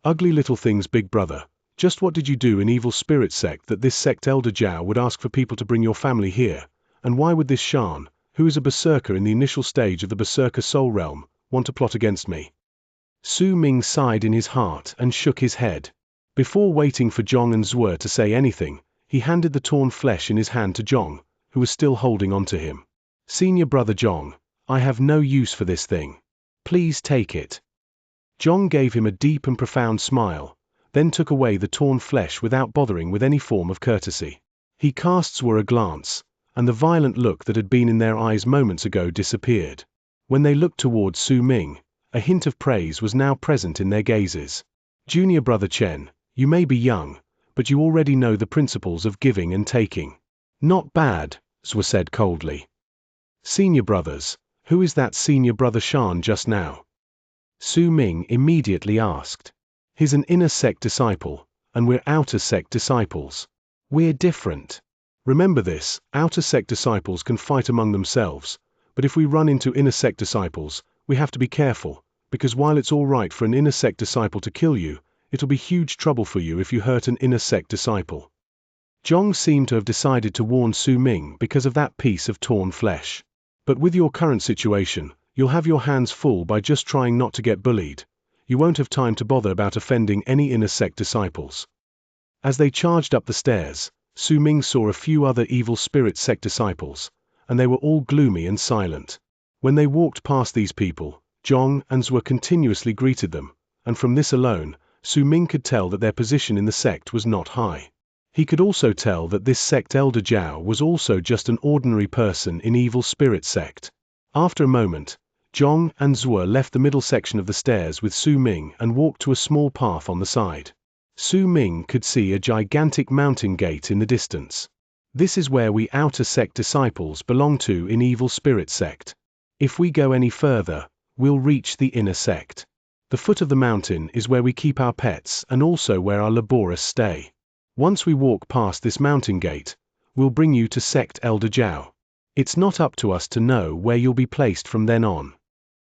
Speaker 1: Ugly little things, big brother. Just what did you do in evil spirit sect that this sect elder Zhao would ask for people to bring your family here? And why would this Shan, who is a berserker in the initial stage of the berserker soul realm, want to plot against me? Su Ming sighed in his heart and shook his head. Before waiting for Zhong and Zuo to say anything, he handed the torn flesh in his hand to Zhong, who was still holding on to him. Senior brother Zhong, I have no use for this thing. Please take it. Zhong gave him a deep and profound smile, then took away the torn flesh without bothering with any form of courtesy. He cast Zuo a glance, and the violent look that had been in their eyes moments ago disappeared. When they looked towards Su Ming, a hint of praise was now present in their gazes. Junior brother Chen, you may be young, but you already know the principles of giving and taking. Not bad, Zuo said coldly. Senior brothers, who is that senior brother Shan just now? Su Ming immediately asked. He's an inner sect disciple, and we're outer sect disciples. We're different. Remember this, outer sect disciples can fight among themselves, but if we run into inner sect disciples, we have to be careful, because while it's all right for an inner sect disciple to kill you, it'll be huge trouble for you if you hurt an inner sect disciple. Zhong seemed to have decided to warn Su Ming because of that piece of torn flesh. But with your current situation, you'll have your hands full by just trying not to get bullied. You won't have time to bother about offending any inner sect disciples. As they charged up the stairs, Su Ming saw a few other evil spirit sect disciples, and they were all gloomy and silent. When they walked past these people, Zhong and Zuo continuously greeted them, and from this alone, Su Ming could tell that their position in the sect was not high. He could also tell that this sect elder Zhao was also just an ordinary person in evil spirit sect. After a moment, Zhong and Zuo left the middle section of the stairs with Su Ming and walked to a small path on the side. Su Ming could see a gigantic mountain gate in the distance. This is where we outer sect disciples belong to in evil spirit sect. If we go any further, we'll reach the inner sect. The foot of the mountain is where we keep our pets and also where our laborers stay. Once we walk past this mountain gate, we'll bring you to sect elder Zhao. It's not up to us to know where you'll be placed from then on.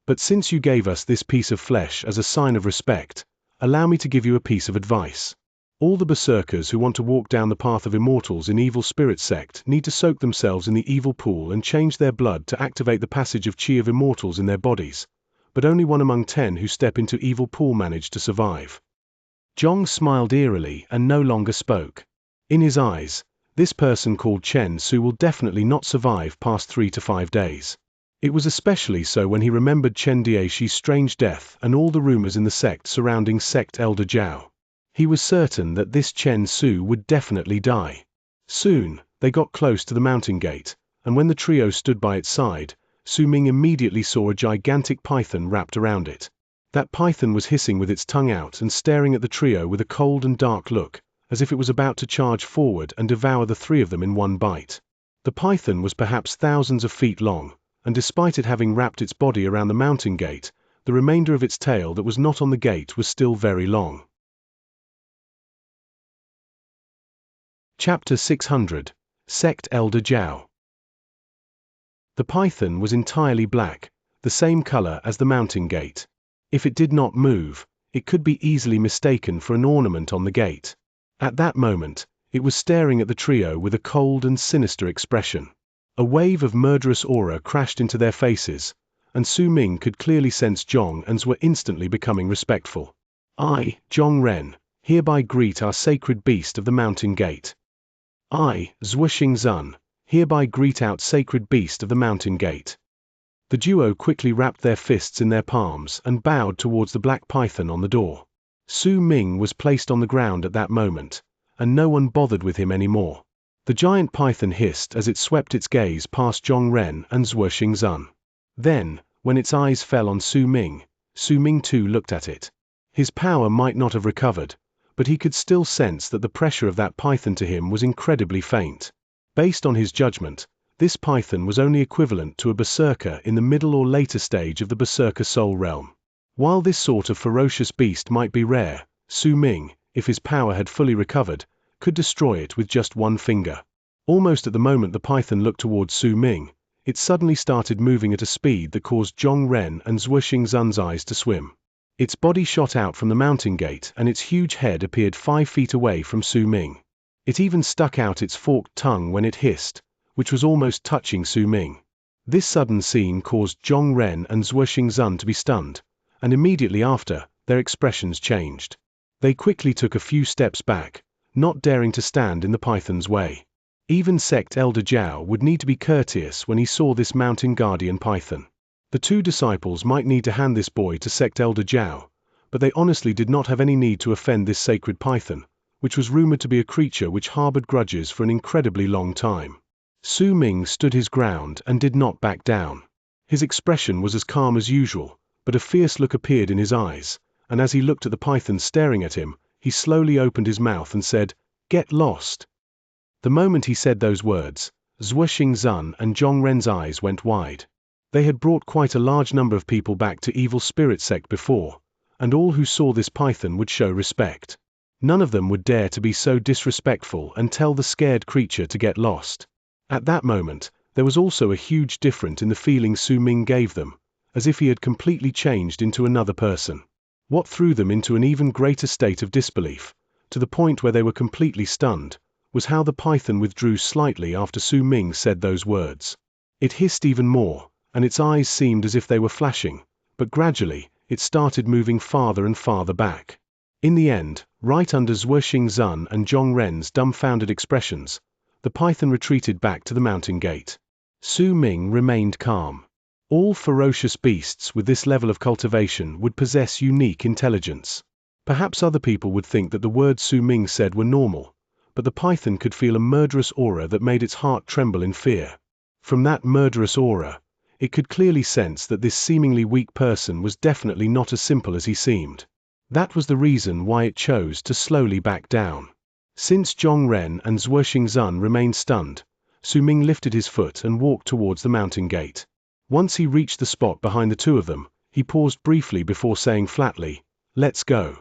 Speaker 1: But since you gave us this piece of flesh as a sign of respect, allow me to give you a piece of advice. All the berserkers who want to walk down the path of immortals in evil spirit sect need to soak themselves in the evil pool and change their blood to activate the passage of chi of immortals in their bodies, but only 1 among 10 who step into evil pool manage to survive. Zhong smiled eerily and no longer spoke. In his eyes, this person called Chen Su will definitely not survive past 3 to 5 days. It was especially so when he remembered Chen Diaxi's strange death and all the rumors in the sect surrounding sect elder Zhao. He was certain that this Chen Su would definitely die. Soon, they got close to the mountain gate, and when the trio stood by its side, Su Ming immediately saw a gigantic python wrapped around it. That python was hissing with its tongue out and staring at the trio with a cold and dark look, as if it was about to charge forward and devour the 3 of them in one bite. The python was perhaps thousands of feet long, and despite it having wrapped its body around the mountain gate, the remainder of its tail that was not on the gate was still very long. Chapter 600. Sect Elder Zhao. The python was entirely black, the same color as the mountain gate. If it did not move, it could be easily mistaken for an ornament on the gate. At that moment, it was staring at the trio with a cold and sinister expression. A wave of murderous aura crashed into their faces, and Su Ming could clearly sense Zhong and Zuo instantly becoming respectful. I, Zhong Ren, hereby greet our sacred beast of the mountain gate. I, Zuo Xingzun, hereby greet out sacred beast of the mountain gate. The duo quickly wrapped their fists in their palms and bowed towards the black python on the door. Su Ming was placed on the ground at that moment, and no one bothered with him anymore. The giant python hissed as it swept its gaze past Zhong Ren and Zuo Xingzun. Then, when its eyes fell on Su Ming too looked at it. His power might not have recovered, but he could still sense that the pressure of that python to him was incredibly faint. Based on his judgment, this python was only equivalent to a berserker in the middle or later stage of the berserker soul realm. While this sort of ferocious beast might be rare, Su Ming, if his power had fully recovered, could destroy it with just one finger. Almost at the moment the python looked towards Su Ming, it suddenly started moving at a speed that caused Zhong Ren and Zhuo Xingzun's eyes to swim. Its body shot out from the mountain gate and its huge head appeared 5 feet away from Su Ming. It even stuck out its forked tongue when it hissed, which was almost touching Su Ming. This sudden scene caused Zhong Ren and Zhuo Xingzun to be stunned, and immediately after, their expressions changed. They quickly took a few steps back, not daring to stand in the python's way. Even Sect Elder Zhao would need to be courteous when he saw this mountain guardian python. The 2 disciples might need to hand this boy to Sect Elder Zhao, but they honestly did not have any need to offend this sacred python, which was rumored to be a creature which harbored grudges for an incredibly long time. Su Ming stood his ground and did not back down. His expression was as calm as usual, but a fierce look appeared in his eyes, and as he looked at the python staring at him, he slowly opened his mouth and said, "Get lost." The moment he said those words, Zhuo Xingzun and Zhong Ren's eyes went wide. They had brought quite a large number of people back to Evil Spirit Sect before, and all who saw this python would show respect. None of them would dare to be so disrespectful and tell the scared creature to get lost. At that moment, there was also a huge difference in the feeling Su Ming gave them, as if he had completely changed into another person. What threw them into an even greater state of disbelief, to the point where they were completely stunned, was how the python withdrew slightly after Su Ming said those words. It hissed even more, and its eyes seemed as if they were flashing, but gradually, it started moving farther and farther back. In the end, right under Zhuo Xingzun and Zhong Ren's dumbfounded expressions, the python retreated back to the mountain gate. Su Ming remained calm. All ferocious beasts with this level of cultivation would possess unique intelligence. Perhaps other people would think that the words Su Ming said were normal, but the python could feel a murderous aura that made its heart tremble in fear. From that murderous aura, it could clearly sense that this seemingly weak person was definitely not as simple as he seemed. That was the reason why it chose to slowly back down. Since Zhong Ren and Zhuo Xingzun remained stunned, Su Ming lifted his foot and walked towards the mountain gate. Once he reached the spot behind the 2 of them, he paused briefly before saying flatly, "Let's go."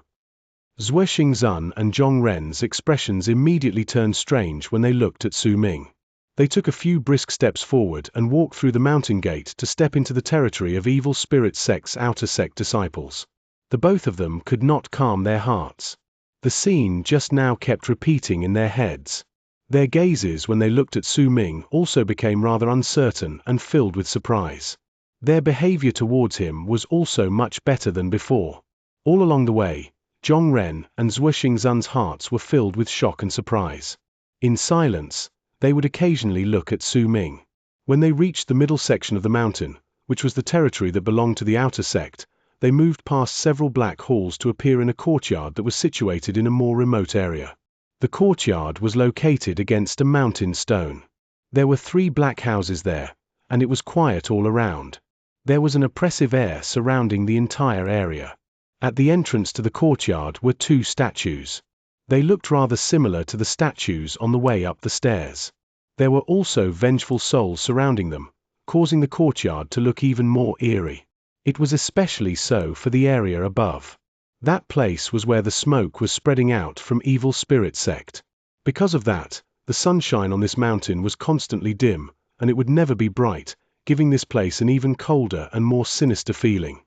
Speaker 1: Zhuo Xingzun and Zhong Ren's expressions immediately turned strange when they looked at Su Ming. They took a few brisk steps forward and walked through the mountain gate to step into the territory of Evil Spirit Sect's outer sect disciples. The both of them could not calm their hearts. The scene just now kept repeating in their heads. Their gazes when they looked at Su Ming also became rather uncertain and filled with surprise. Their behavior towards him was also much better than before. All along the way, Zhong Ren and Zhuo Xingzun's hearts were filled with shock and surprise. In silence, they would occasionally look at Su Ming. When they reached the middle section of the mountain, which was the territory that belonged to the outer sect, they moved past several black halls to appear in a courtyard that was situated in a more remote area. The courtyard was located against a mountain stone. There were 3 black houses there, and it was quiet all around. There was an oppressive air surrounding the entire area. At the entrance to the courtyard were 2 statues. They looked rather similar to the statues on the way up the stairs. There were also vengeful souls surrounding them, causing the courtyard to look even more eerie. It was especially so for the area above. That place was where the smoke was spreading out from Evil Spirit Sect. Because of that, the sunshine on this mountain was constantly dim, and it would never be bright, giving this place an even colder and more sinister feeling.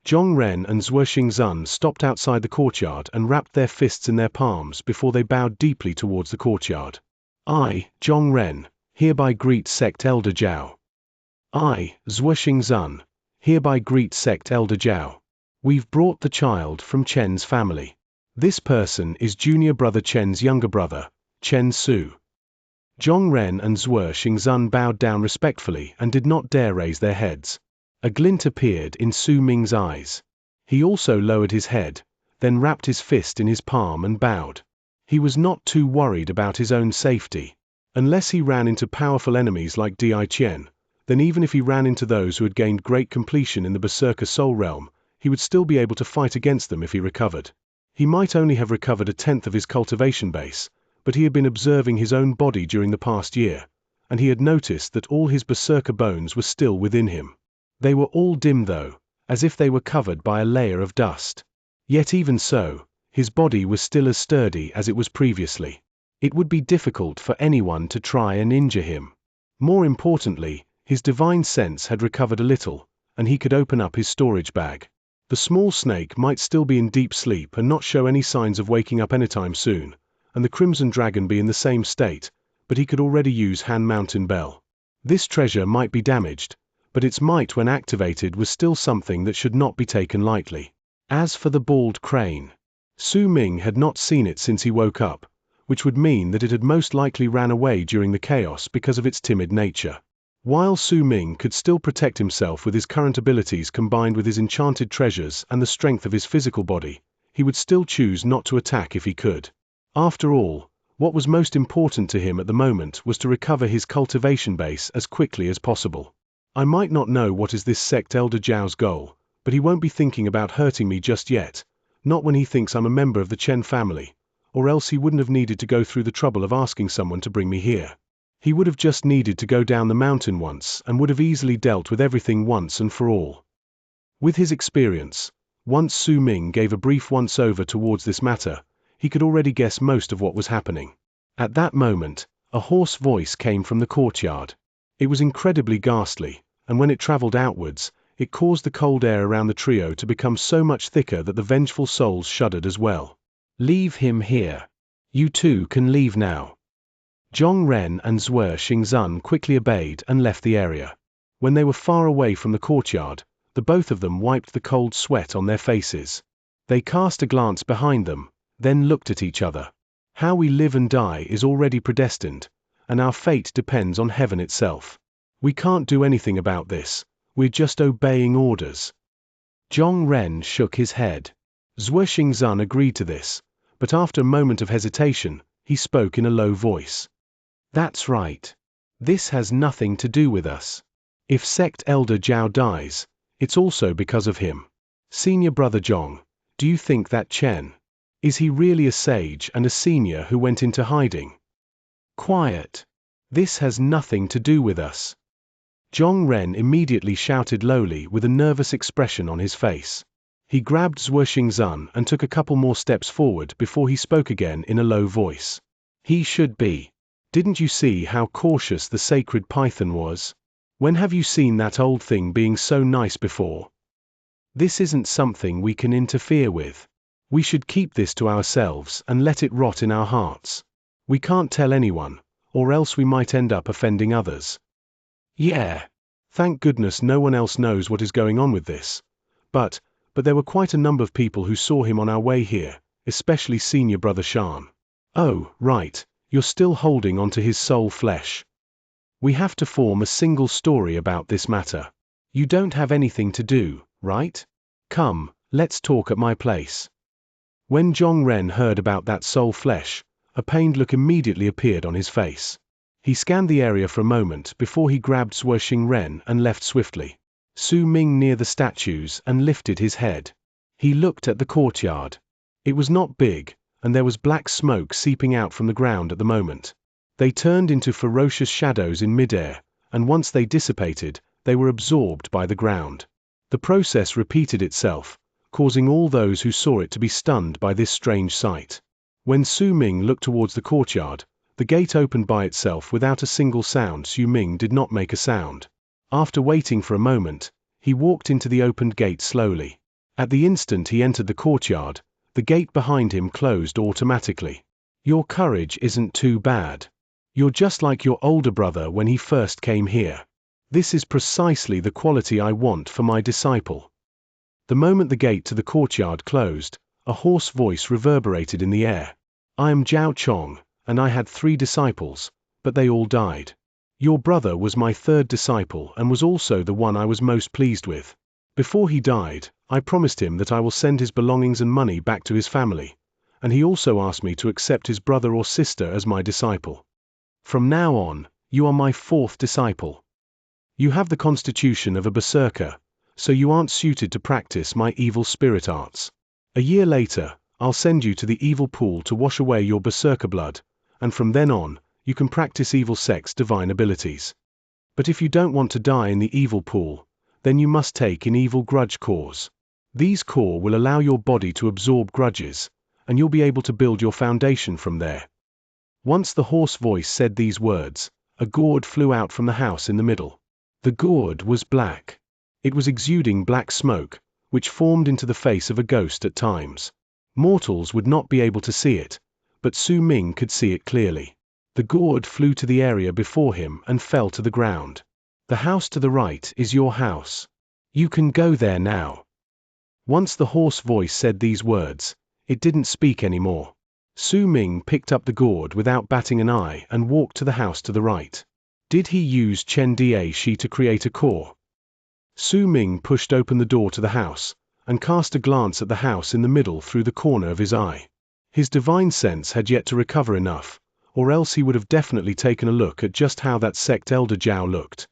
Speaker 1: Zhong Ren and Zhuo Xingzun stopped outside the courtyard and wrapped their fists in their palms before they bowed deeply towards the courtyard. "I, Zhong Ren, hereby greet Sect Elder Zhao. I, Zhuo Xingzun, hereby greet Sect Elder Zhao. We've brought the child from Chen's family. This person is junior brother Chen's younger brother, Chen Su." Zhong Ren and Zhuo Xingzun bowed down respectfully and did not dare raise their heads. A glint appeared in Su Ming's eyes. He also lowered his head, then wrapped his fist in his palm and bowed. He was not too worried about his own safety. Unless he ran into powerful enemies like Di Qian, then even if he ran into those who had gained great completion in the Berserker Soul Realm, he would still be able to fight against them if he recovered. He might only have recovered 1/10 of his cultivation base, but he had been observing his own body during the past year, and he had noticed that all his Berserker bones were still within him. They were all dim though, as if they were covered by a layer of dust. Yet even so, his body was still as sturdy as it was previously. It would be difficult for anyone to try and injure him. More importantly, his divine sense had recovered a little, and he could open up his storage bag. The small snake might still be in deep sleep and not show any signs of waking up anytime soon, and the crimson dragon be in the same state, but he could already use Han Mountain Bell. This treasure might be damaged, but its might when activated was still something that should not be taken lightly. As for the bald crane, Su Ming had not seen it since he woke up, which would mean that it had most likely ran away during the chaos because of its timid nature. While Su Ming could still protect himself with his current abilities combined with his enchanted treasures and the strength of his physical body, he would still choose not to attack if he could. After all, what was most important to him at the moment was to recover his cultivation base as quickly as possible. I might not know what is this sect Elder Zhao's goal, but he won't be thinking about hurting me just yet, not when he thinks I'm a member of the Chen family, or else he wouldn't have needed to go through the trouble of asking someone to bring me here. He would have just needed to go down the mountain once and would have easily dealt with everything once and for all. With his experience, once Su Ming gave a brief once-over towards this matter, he could already guess most of what was happening. At that moment, a hoarse voice came from the courtyard. It was incredibly ghastly, and when it traveled outwards, it caused the cold air around the trio to become so much thicker that the vengeful souls shuddered as well. "Leave him here. You two can leave now." Zhong Ren and Zhuo Xingzun quickly obeyed and left the area. When they were far away from the courtyard, the both of them wiped the cold sweat on their faces. They cast a glance behind them, then looked at each other. How we live and die is already predestined, and our fate depends on heaven itself. We can't do anything about this, we're just obeying orders. Zhong Ren shook his head. Zhuo Xingzun agreed to this, but after a moment of hesitation, he spoke in a low voice. "That's right. This has nothing to do with us. If Sect Elder Zhao dies, it's also because of him. Senior Brother Zhong, do you think that Chen? Is he really a sage and a senior who went into hiding?" "Quiet. This has nothing to do with us." Zhong Ren immediately shouted lowly with a nervous expression on his face. He grabbed Zhuo Xingzun and took a couple more steps forward before he spoke again in a low voice. "He should be. Didn't you see how cautious the sacred python was? When have you seen that old thing being so nice before? This isn't something we can interfere with. We should keep this to ourselves and let it rot in our hearts. We can't tell anyone, or else we might end up offending others." "Yeah. Thank goodness no one else knows what is going on with this. But there were quite a number of people who saw him on our way here, especially Senior Brother Shan." "Oh, right, you're still holding onto his soul flesh. We have to form a single story about this matter. You don't have anything to do, right? Come, let's talk at my place." When Zhong Ren heard about that soul flesh, a pained look immediately appeared on his face. He scanned the area for a moment before he grabbed Zhuo Xingren and left swiftly. Su Ming near the statues and lifted his head. He looked at the courtyard. It was not big, and there was black smoke seeping out from the ground at the moment. They turned into ferocious shadows in midair, and once they dissipated, they were absorbed by the ground. The process repeated itself, causing all those who saw it to be stunned by this strange sight. When Su Ming looked towards the courtyard, the gate opened by itself without a single sound. Su Ming did not make a sound. After waiting for a moment, he walked into the opened gate slowly. At the instant he entered the courtyard, the gate behind him closed automatically. "Your courage isn't too bad. You're just like your older brother when he first came here. This is precisely the quality I want for my disciple." The moment the gate to the courtyard closed, a hoarse voice reverberated in the air. "I am Zhao Chong, and I had 3 disciples, but they all died. Your brother was my 3rd disciple and was also the one I was most pleased with. Before he died, I promised him that I will send his belongings and money back to his family, and he also asked me to accept his brother or sister as my disciple. From now on, you are my 4th disciple. You have the constitution of a berserker, so you aren't suited to practice my evil spirit arts. A year later, I'll send you to the evil pool to wash away your berserker blood, and from then on, you can practice evil sect's divine abilities. But if you don't want to die in the evil pool, then you must take an evil grudge cores. These core will allow your body to absorb grudges, and you'll be able to build your foundation from there." Once the hoarse voice said these words, a gourd flew out from the house in the middle. The gourd was black. It was exuding black smoke, which formed into the face of a ghost at times. Mortals would not be able to see it, but Su Ming could see it clearly. The gourd flew to the area before him and fell to the ground. The house to the right is your house. You can go there now. Once the hoarse voice said these words, it didn't speak anymore. Su Ming picked up the gourd without batting an eye and walked to the house to the right. Did he use Chen Da Shi to create a core? Su Ming pushed open the door to the house, and cast a glance at the house in the middle through the corner of his eye. His divine sense had yet to recover enough, or else he would have definitely taken a look at just how that sect elder Zhao looked.